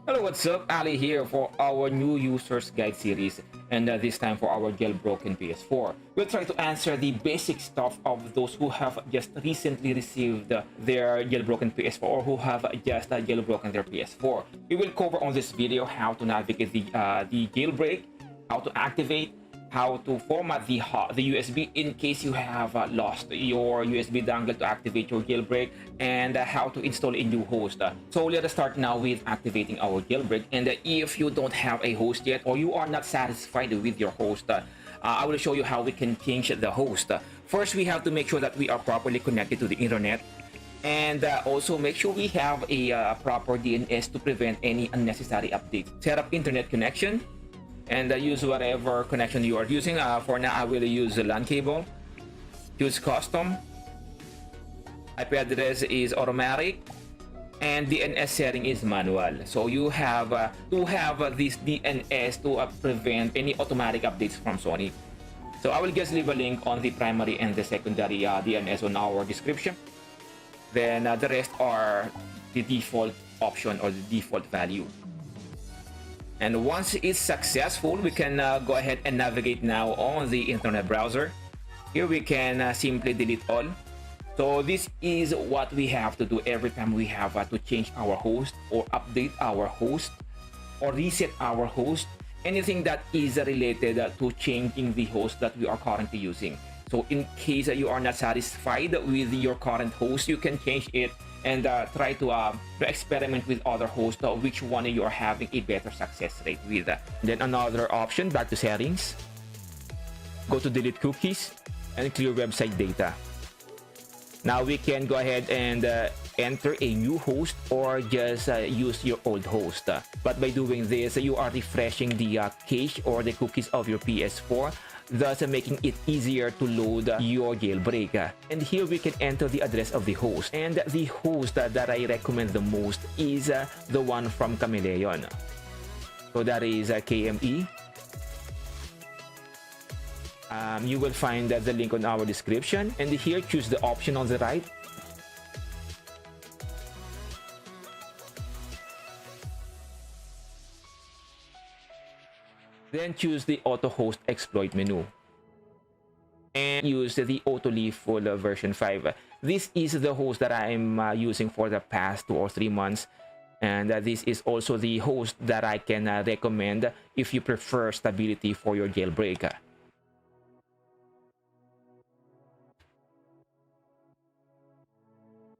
Hello, what's up? Ali here for our new users guide series, and this time for our jailbroken PS4. We'll try to answer the basic stuff of those who have just recently received their jailbroken PS4 or who have just jailbroken their PS4. We will cover on this video how to navigate the jailbreak, how to activate, how to format the USB in case you have lost your USB dongle to activate your jailbreak, and how to install a new host. So let us start now with activating our jailbreak. And if you don't have a host yet or you are not satisfied with your host, I will show you how we can change the host. First, we have to make sure that we are properly connected to the internet, and also make sure we have a proper DNS to prevent any unnecessary updates. Set up internet connection and use whatever connection you are using. For now, I will use the LAN cable. Choose custom. IP address is automatic, and DNS setting is manual. So you have to have this DNS to prevent any automatic updates from Sony. So I will just leave a link on the primary and the secondary DNS on our description. Then the rest are the default option or the default value. And once it's successful, we can go ahead and navigate now on the internet browser. Here we can simply delete all. So this is what we have to do every time we have to change our host or update our host or reset our host. Anything that is related to changing the host that we are currently using. So in case you are not satisfied with your current host, you can change it and try to experiment with other hosts, which one you are having a better success rate with. Then another option, back to settings, go to delete cookies and clear website data. Now we can go ahead and enter a new host or just use your old host. But by doing this, you are refreshing the cache or the cookies of your PS4, thus making it easier to load your jailbreak. And here we can enter the address of the host. And the host that I recommend the most is the one from Chameleon. So that is KME. You will find the link on our description. And here, choose the option on the right. Then choose the auto host exploit menu and use the auto leave for the version 5. This is the host that I'm using for the past 2 or 3 months, and this is also the host that I can recommend if you prefer stability for your jailbreak.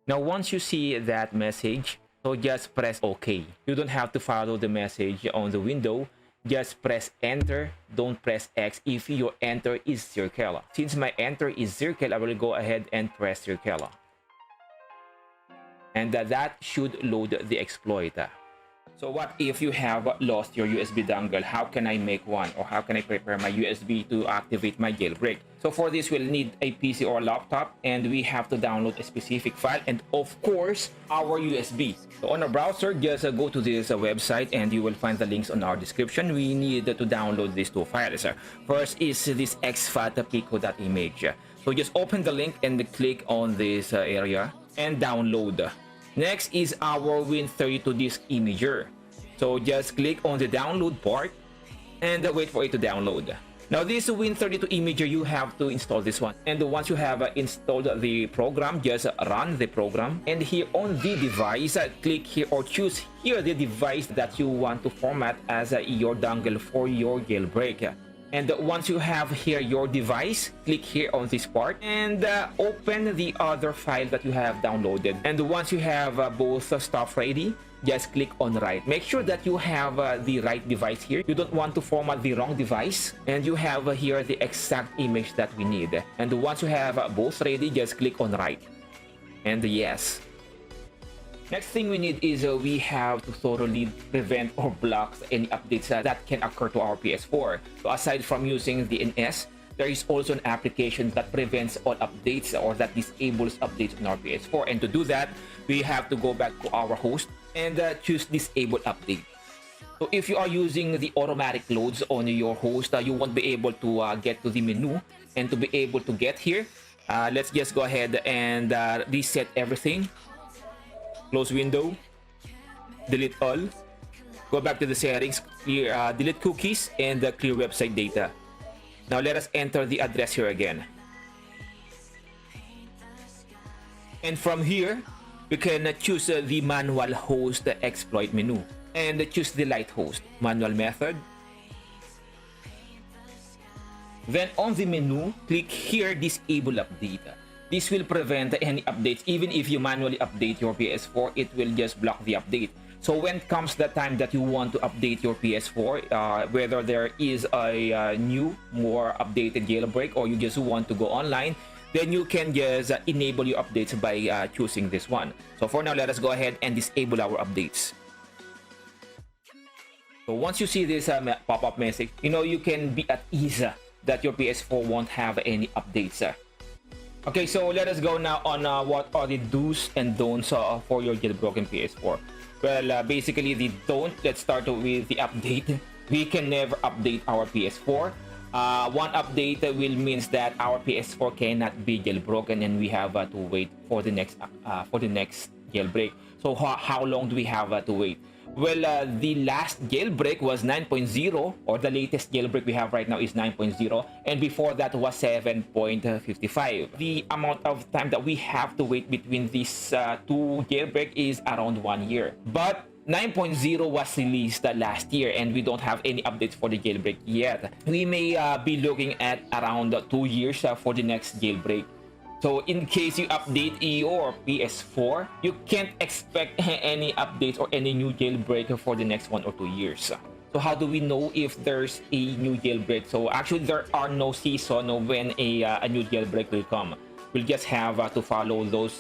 Now once you see that message, so just press OK. You don't have to follow the message on the window. Just press enter, don't press X if your enter is circle. Since my enter is circle, I will go ahead and press circle. And that should load the exploit. So what if you have lost your USB dongle? How can I make one, or how can I prepare my USB to activate my jailbreak? So for this, we'll need a PC or laptop, and we have to download a specific file, and of course, our USB. So on our browser, just go to this website, and you will find the links on our description. We need to download these 2 files. First is this exFAT.pico.image. So just open the link and click on this area and download. Next is our Win32 disk imager. So just click on the download part and wait for it to download. Now this Win32 imager, you have to install this one. And once you have installed the program, just run the program. And here on the device, click here or choose here the device that you want to format as your dongle for your jailbreak. And once you have here your device, click here on this part and open the other file that you have downloaded. And once you have both stuff ready, just click on right. Make sure that you have the right device here. You don't want to format the wrong device. And you have here the exact image that we need. And once you have both ready, just click on right. And yes. Next thing we need is we have to thoroughly prevent or block any updates that can occur to our PS4. So aside from using the DNS, there is also an application that prevents all updates or that disables updates on our PS4. And to do that, we have to go back to our host and choose disable update. So if you are using the automatic loads on your host, you won't be able to get to the menu. And to be able to get here, let's just go ahead and reset everything. Close window, delete all, Go back to the settings, clear, delete cookies, and clear website data. Now let us enter the address here again. And from here, we can choose the manual host exploit menu and choose the light host manual method. Then on the menu, click here disable update. This will prevent any updates. Even if you manually update your PS4, it will just block the update. So when comes the time that you want to update your PS4, whether there is a new, more updated jailbreak, or you just want to go online, then you can just enable your updates by choosing this one. So for now, let us go ahead and disable our updates. So once you see this pop-up message, you can be at ease that your PS4 won't have any updates. Okay, so let us go now on what are the do's and don'ts for your jailbroken PS4. Well, basically the don't, let's start with the update. We can never update our PS4. One update will means that our PS4 cannot be jailbroken, and we have to wait for the next jailbreak. So how long do we have to wait? Well, the last jailbreak was 9.0, or the latest jailbreak we have right now is 9.0, and before that was 7.55. The amount of time that we have to wait between these two jailbreak is around 1 year. But 9.0 was released last year, and we don't have any updates for the jailbreak yet. We may be looking at around 2 years for the next jailbreak. So in case you update your PS4, you can't expect any updates or any new jailbreak for the next 1 or 2 years. So how do we know if there's a new jailbreak? So actually there are no season when a new jailbreak will come. We'll just have to follow those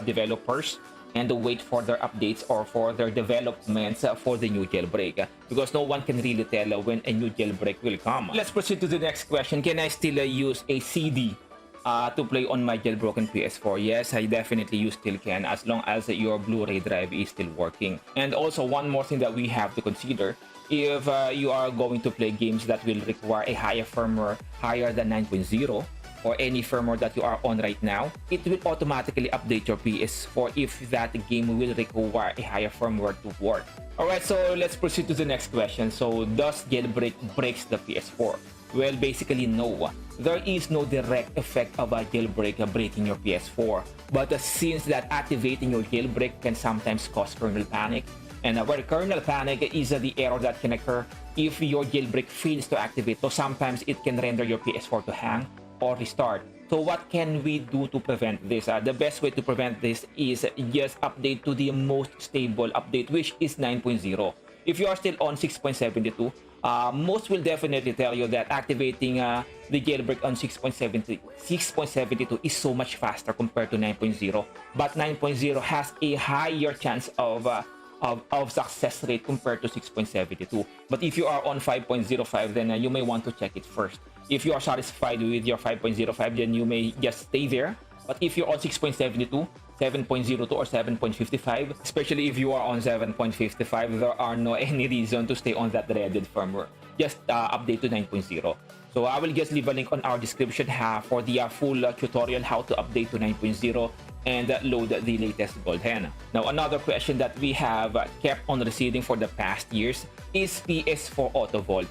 developers and wait for their updates or for their developments for the new jailbreak, because no one can really tell when a new jailbreak will come. Let's proceed to the next question. Can I still use a CD to play on my jailbroken PS4? Yes, I definitely still can, as long as your Blu-ray drive is still working. And also one more thing that we have to consider, if you are going to play games that will require a higher firmware, higher than 9.0, or any firmware that you are on right now, it will automatically update your PS4 if that game will require a higher firmware to work. Alright, so let's proceed to the next question. So does jailbreak breaks the PS4? Well, basically no. There is no direct effect of a jailbreak breaking your PS4. But since that activating your jailbreak can sometimes cause kernel panic, and where kernel panic is the error that can occur if your jailbreak fails to activate. So sometimes it can render your PS4 to hang or restart. So what can we do to prevent this? The best way to prevent this is just update to the most stable update, which is 9.0. If you are still on 6.72, most will definitely tell you that activating the jailbreak on 6.72 is so much faster compared to 9.0. But 9.0 has a higher chance of success rate compared to 6.72. But if you are on 5.05, then you may want to check it first. If you are satisfied with your 5.05, then you may just stay there. But if you're on 6.72, 7.02 or 7.55, especially if you are on 7.55, there are no any reason to stay on that dreaded firmware. Just update to 9.0. So I will just leave a link on our description for the full tutorial how to update to 9.0 and load the latest Goldhen. Now another question that we have kept on receiving for the past years is PS4 Auto Vault.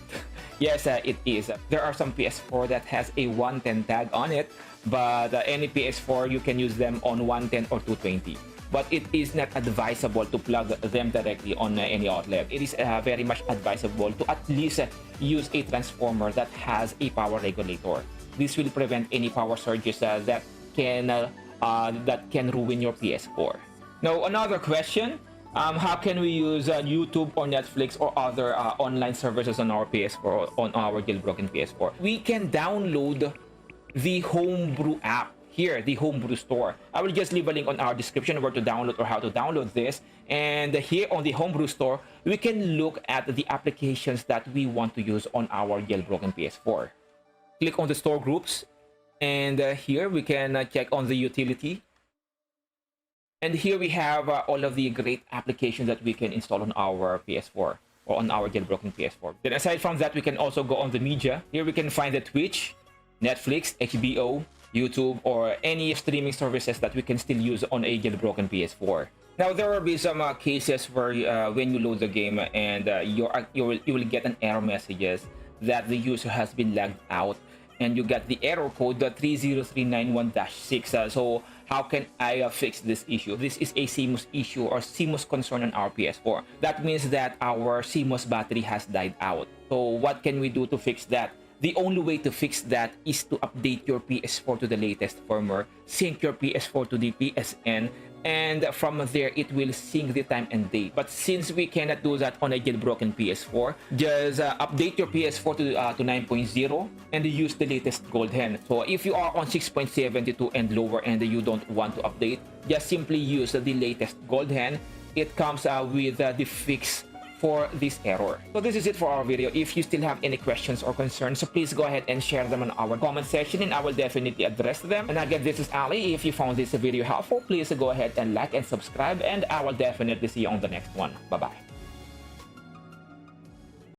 Yes, it is. There are some PS4 that has a 110 tag on it, but any PS4 you can use them on 110 or 220. But it is not advisable to plug them directly on any outlet. It is very much advisable to at least use a transformer that has a power regulator. This will prevent any power surges that can ruin your PS4. Now another question. How can we use YouTube or Netflix or other online services on our PS4, on our jailbroken PS4? We can download the Homebrew app here, the Homebrew Store. I will just leave a link on our description where to download or how to download this. And here on the Homebrew Store, we can look at the applications that we want to use on our jailbroken PS4. Click on the store groups, and here we can check on the utility. And here we have all of the great applications that we can install on our PS4 or on our jailbroken PS4. Then aside from that, we can also go on the media. Here we can find the Twitch, Netflix, HBO, YouTube, or any streaming services that we can still use on a jailbroken PS4. Now there will be some cases where when you load the game and you will get an error messages that the user has been lagged out, and you get the error code, the 30391-6. So how can I fix this issue? This is a CMOS issue or CMOS concern on our PS4. That means that our CMOS battery has died out. So what can we do to fix that? The only way to fix that is to update your PS4 to the latest firmware, sync your PS4 to the PSN, and from there it will sync the time and date. But since we cannot do that on a jailbroken PS4, just update your PS4 to 9.0 and use the latest Goldhen. So if you are on 6.72 and lower and you don't want to update, just simply use the latest Goldhen. It comes with the fix for this error. So this is it for our video. If you still have any questions or concerns, so please go ahead and share them in our comment section and I will definitely address them. And again, this is Ali. If you found this video helpful, please go ahead and like and subscribe, and I will definitely see you on the next one. Bye bye.